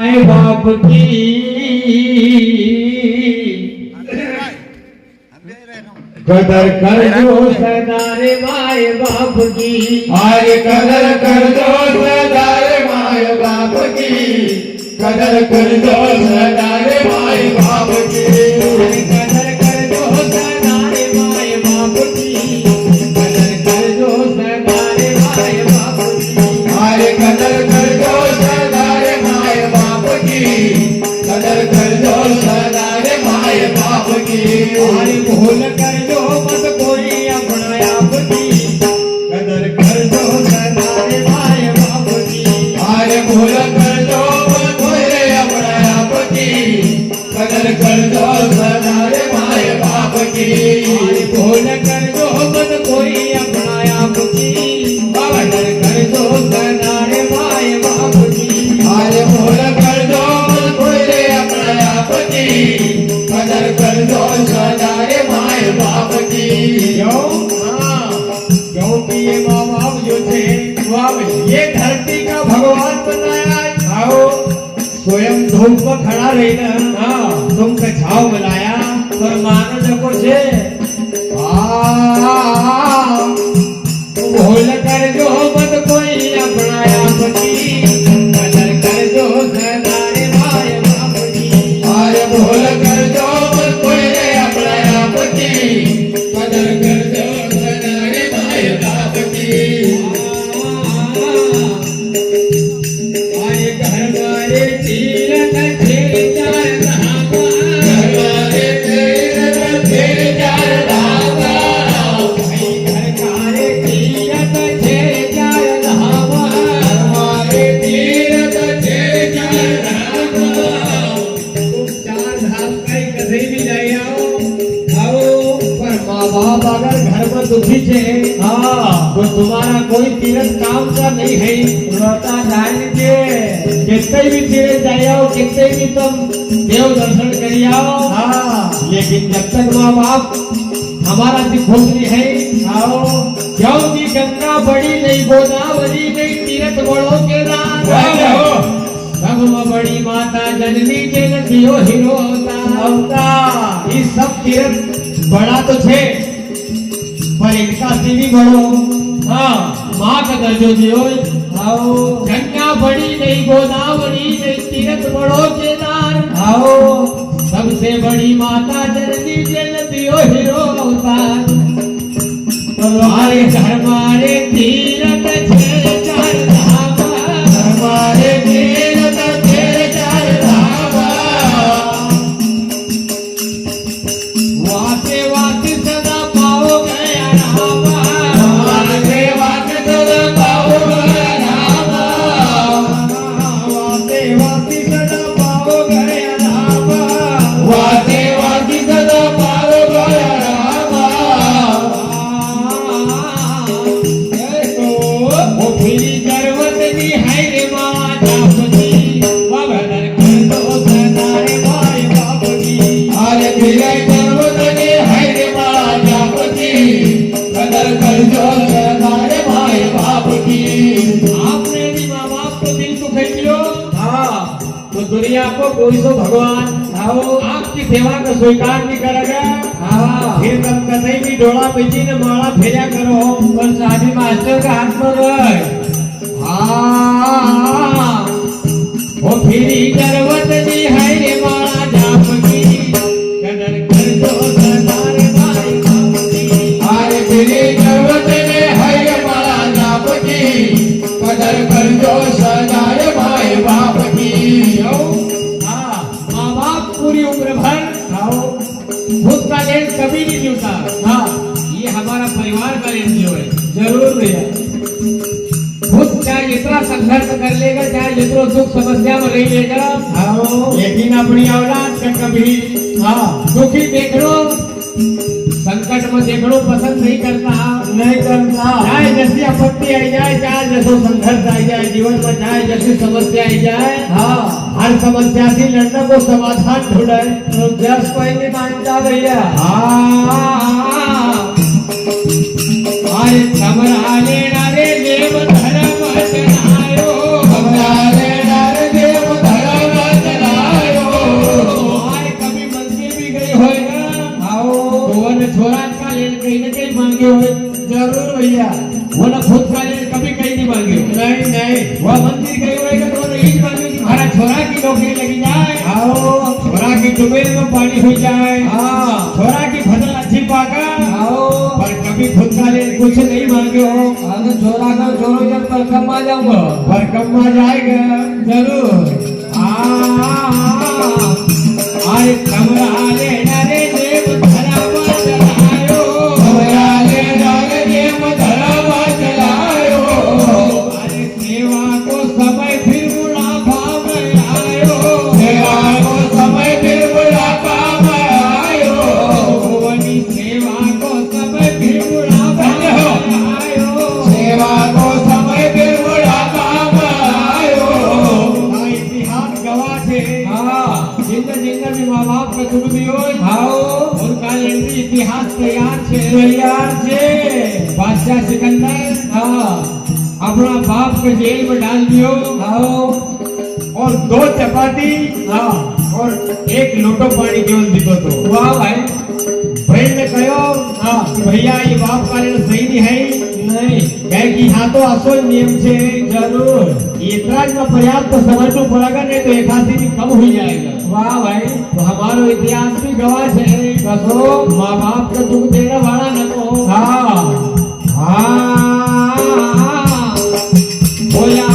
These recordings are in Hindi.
माय बाप की कदर कर दो सदारे माय बाप की आरे कदर कर दो सदारे माय बाप की कदर कर दो सदारे माय बाप की कदर कर दो सदारे माय बाप की कदर कर दो सदारे माय बाप की आरे कदर कर दो सदारे माय बाप की कदर कर दो सदारे माय बाप की अरे भूल कर दो मत कोई अपना आप की कदर कर दो सदारे माय बाप की आरे भूल कर दो कोई अपना आप की कदर कर दो सदारे माय बाप की अरे भूल कर दो मत कोई अपना आप की कदर कर दो सदारे माय बाप की आरे भूल कर दो कोई अपना आप की कदर कर दो सदारे माय बाप की क्योंकि ये माँ बाप जो थे ये धरती का भगवान बनाया आओ स्वयं धूप में खड़ा रहना तुमको छाव मिलाया पर मानो जको छे भूल कर जो मत कोई अपना आप की कदर कर दो सदारे माय बाप की आरे भूल कर दो कोई अपना आप की कदर कर दो सदारे माय बाप की आए घर मारे तीरथ खेल चार धामा हमारे तीरथ फिर चार धामा घर मारे तीरथ खेल चार धामा हमारे तीरथ फिर चार धामा तुम चार धाम कहीं कहीं भी जाए आओ पर माँ बाप अगर घर में दुखी थे तो तुम्हारा कोई तीरथ काम का नहीं है रोता जान के कितने भी तीरथ जाए आओ कितने भी तुम देव दर्शन कर आओ लेकिन जब तक माँ बाप हमारा से खुश नहीं है आओ क्योंकि गंगा बड़ी नहीं गोदावरी नहीं तीरथ बड़ो के नाम सब में बड़ी माता जननी के नदियो हिरोता ये सब तीरथ बड़ा तो छे पर इनका से भी बड़ो माँ का दर्जो दियो आओ गंगा बड़ी नहीं गोदावरी नहीं तीरथ बड़ो केदार आओ सबसे बड़ी माता जननी के नदियो हिरोता हमारे घर मारे तीरथ छे चार धामा हमारे तीरथ फिर चार धामा वासे वासे सदा पाओगे रामा हमारे वाके तो पाओगे रामा वासे वासे सदा पाओगे रामा वाके वाके तो पाओगे रामा वो फिरी गर्वतनी है रे माता पति वबदर कर दो सदारे माय बाप की आरे फिरे पर्वतने है माया पति कदर कर दो सदारे माय बाप की आपने भी माँ बाप को दिल दुखाई दियो तो दुनिया को कोई तो भगवान आओ आपकी सेवा का स्वीकार नहीं करेगा फिर तुम कतई भी डोला बेची ने माला फेरा करो पर शादी मास्टर का हाथ पर रह वो फिरी गर्वतनी है रे माला जाप की कदर कर दो सदारे माय बाप की आरे फिरे पर्वतने है माया पति कदर कर दो सदारे माय बाप की माँ बाप पूरी उम्र भर खुद का लेन कभी नहीं जुटा ये हमारा परिवार का लेन जो है जरूर भैया खुद चाहे जितना संघर्ष कर लेगा चाहे जितना दुख समस्या में रह लेगा लेकिन अपनी औलाद का कभी दुखी देख लो संकट में देख लो पसंद नहीं करता चाहे जैसी आपत्ति आई जाए चाहे जैसो संघर्ष आई जाए जीवन में चाहे जैसी समस्या आई जाए हर समस्या से लड़ने को समाधान ढूंढे तो जस कोई नहीं मानता भैया अरे कमरा लेना रे देव धर्म चढ़ायो हमारे नार देव धर्म नहीं वह मंदिर गई होएगा तो नहीं मालूम कि हमारा छोरा की नौकरी लगी जाए, आओ छोरा की टुबेल में पानी हो जाए, हाँ छोरा की फसल अच्छी पाका, आओ पर कभी खुद का लिए कुछ नहीं मांगे हो। अगर छोरा का छोरो जब तक कम आ जाऊंगा पर कम आ जाएगा जरूर आए कमरा लेना रे जेब धरावा चलायो, कमरा लेना रे जेब धरावा चलायो, अरे सेवा को समय फिर बुढ़ापा में आयो, सेवा को समय फिर बुढ़ापा में आयो, भुवनी सेवा को समय फिर बुढ़ापा में आयो, सेवा को समय फिर बुढ़ापा में आयो। इतिहास गवाह है हाँ जिंदा भी माँ बाप का दुख भी हो आओ उनका इतिहास तैयार छे तैयार छे। बादशाह सिकंदर हाँ अपना बाप को जेल में डाल दियो आओ और 2 चपाती हाँ और 1 लोटो पानी केवल दिखो तो वाह भाई बहन ने कहो हाँ कि भैया ये बाप का लेना सही नहीं है, नहीं कहे कि यहाँ तो असो नियम छे जरूर इतना में पर्याप्त तो समझना पड़ेगा, नहीं तो एक हाथी भी कम हो जाएगा। वाह भाई तो हमारो इतिहास भी गवाह है कसो माँ बाप का दुख देना वाला न को हाँ बोला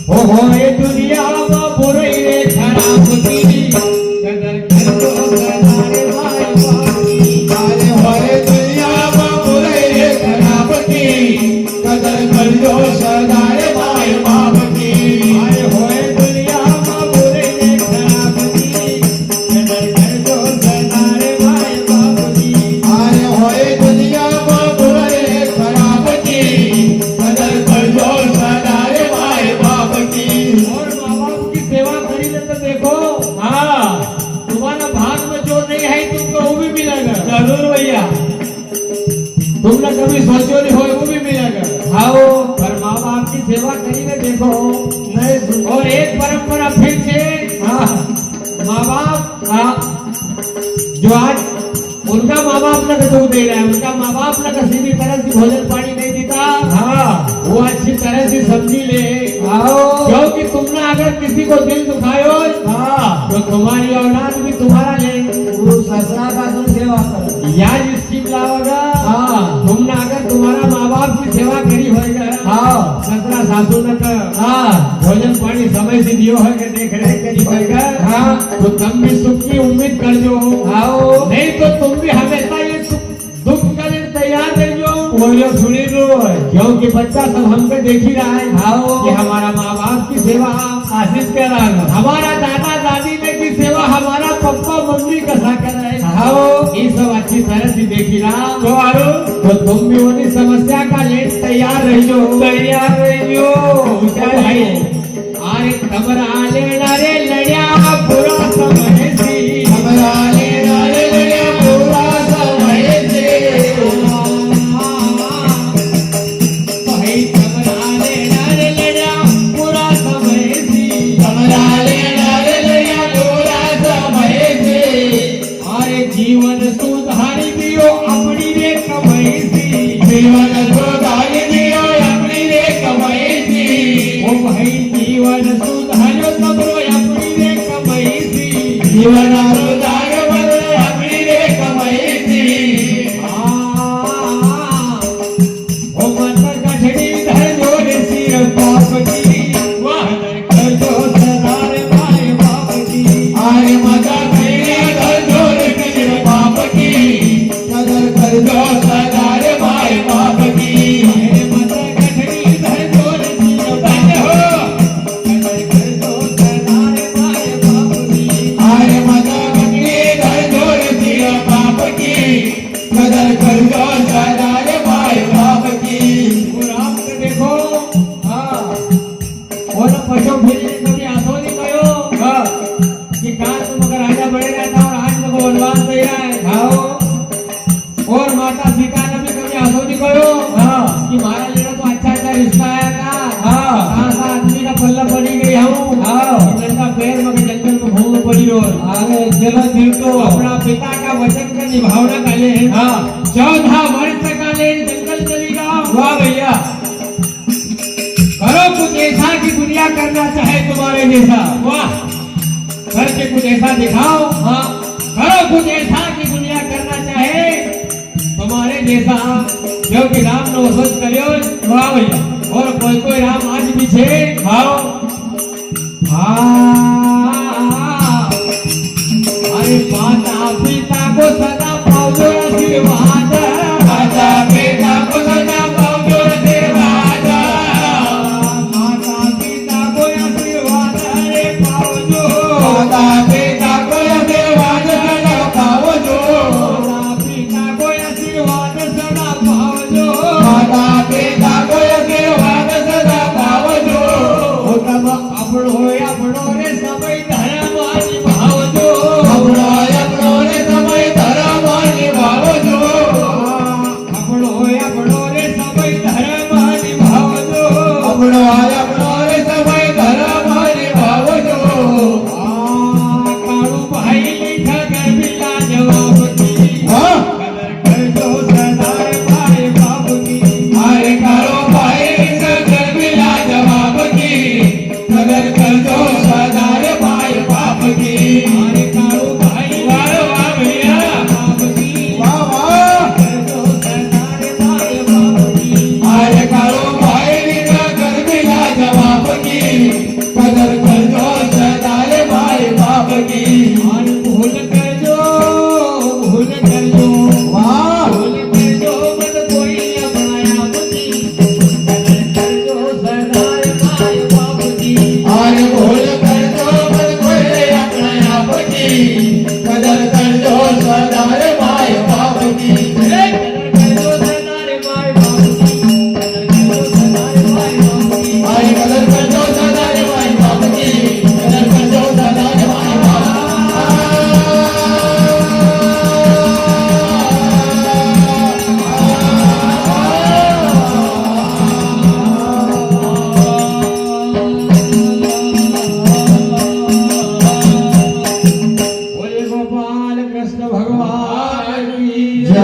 हो ये दुनिया में बुरे रे खराब की कदर कर दो सदारे भाई बाकी। अरे होए दुनिया में बुरे रे खराब की कदर कर दो सदारे भाई बाप की। आए होए दुनिया में बुरे रे खराब की कदर कर दो सदारे भाई बाकी। अरे होए दुनिया में बुरे रे खराब की कदर कर दो सदारे भाई बाप की। और माँ बाप की सेवा करी ले तो देखो हाँ तुम्हारा भाग में जो नहीं है तुमको वो भी मिलेगा, जरूर भैया तुमने कभी सोचो नहीं हो वो भी मिलेगा। आओ पर माँ बाप की सेवा करीने देखो। नहीं सुन और एक परंपरा फिर से हाँ माँ बाप हाँ जो आज उनका माँ बाप न दुख दे रहा है, उनका माँ बाप न किसी भी तरह से भोजन पानी नहीं देता, हाँ वो अच्छी तरह से समझी ले। आओ क्योंकि तुमने अगर किसी को दिल दुखायो हाँ तो तुम्हारी औलाद भी तुम्हारा ले गुरु ससरा का तुम सेवा करो याद स्कीम लाओगा। हाँ तुमने अगर तुम्हारा माँ बाप की सेवा करी होगा हाँ ससरा सासू न कर हाँ भोजन पानी समय से दियो है कि देख रेख करी होगा हाँ तो तुम भी सुख की उम्मीद कर जो, आओ नहीं तो तुम भी हमेशा ये दुख का दिन तैयार रह जो। बोलो सुनी लो क्योंकि बच्चा सब हमको देख ही रहा है आओ कि हमारा माँ बाप की सेवा आशीष कर रहा है हमारा दादा दादी ने की सेवा हमारा पप्पा मम्मी कैसा कर रहे हैं, आओ ये सब अच्छी तरह से देखी रहा तो आरो तो तुम भी उन्हीं समस्या का लेट तैयार रह जो। तैयार रहियो क्या भाई अरे कमरा लेना रे लड़िया पूरा समय सी हमरा लेना रे लड़िया पूरा समय से भाई कमरा लेना रे लड़िया पूरा समय सी हमरा लेना रे लड़िया पूरा समय से अरे जीवन सुधारी दियो अपनी रे कमाई सी जीवन सुधारी दियो अपनी रे कमाई सी ओ भाई जीवन सुधारो तबरो अपनी रे कमाई सी जीवन सुधार बदले अपनी रे कमाई सी ओ मत गठड़ी धर जोर सिर बाप की वाह कर दो सदार भाई बाप की। आरे मजा तेरे घर जोर कर बाप की कदर कर दो सदारे भाई बाप की। अरे मत गठड़ी धर जोर सिर बाप कदर कर दो सदार भाई बाप की। आरे मजा तेरे घर जोर कर बाप की कदर कर दो सदारे भाई बाप की। और आप के देखो हाँ और पशु फिर कभी आसो नहीं कहो हाँ कि कहाँ तुम अगर राजा बड़े रहता और आज तुमको वनवास दे रहा है। आओ और माता सीता ने भी कभी आसो नहीं कहो हाँ कि हमारा लेना तो अच्छा रिश्ता है का हाँ कहाँ सा आदमी का पल्ला पड़ी गई हूँ हाँ जंगल पैर में जंगल में घूम पड़ी हो आगे चलो दिल तो अपना पिता का वचन का निभावना का ले हाँ 14 वर्ष का ले जंगल चली जाओ। वाह भैया करो कुछ ऐसा कि दुनिया करना चाहे तुम्हारे जैसा। वाह, करके कुछ ऐसा दिखाओ। हाँ, करो कुछ ऐसा कि दुनिया करना चाहे तुम्हारे जैसा। जो कि राम नो वसत करियो। वाह भैया, और कोई कोई राम आज भी छे। आओ अरे माता पिता को सदा पाओ आशीर्वाद। माता पिता को सदा पाओ आशीर्वाद। माता पिता को आशीर्वाद रे पाओ। माता पिता को आशीर्वाद सदा पाओ। माता पिता को आशीर्वाद सदा पाओ। माता पिता को आशीर्वाद सदा पाओ। तब अपनो रे समय धर्म निभावजो। अपनो रे समय धर्म निभावजो। अपनो रे समय धर्म निभावजो। अपनो रे समय धर्म निभावजो। काळू भाई लिख कर बिला जवाब की। हाँ? कदर करजो सरदार भाई बाप की। अरे कारो भाई सदर बिला जवाब की। कदर करजो सरदार भाई बाप की। अरे काळू भाई वाह वाह भैया, बाप की। वाह वाह। करजो सरदार भाई बाप की। अरे कारो भाई सदर बिला जवाब की।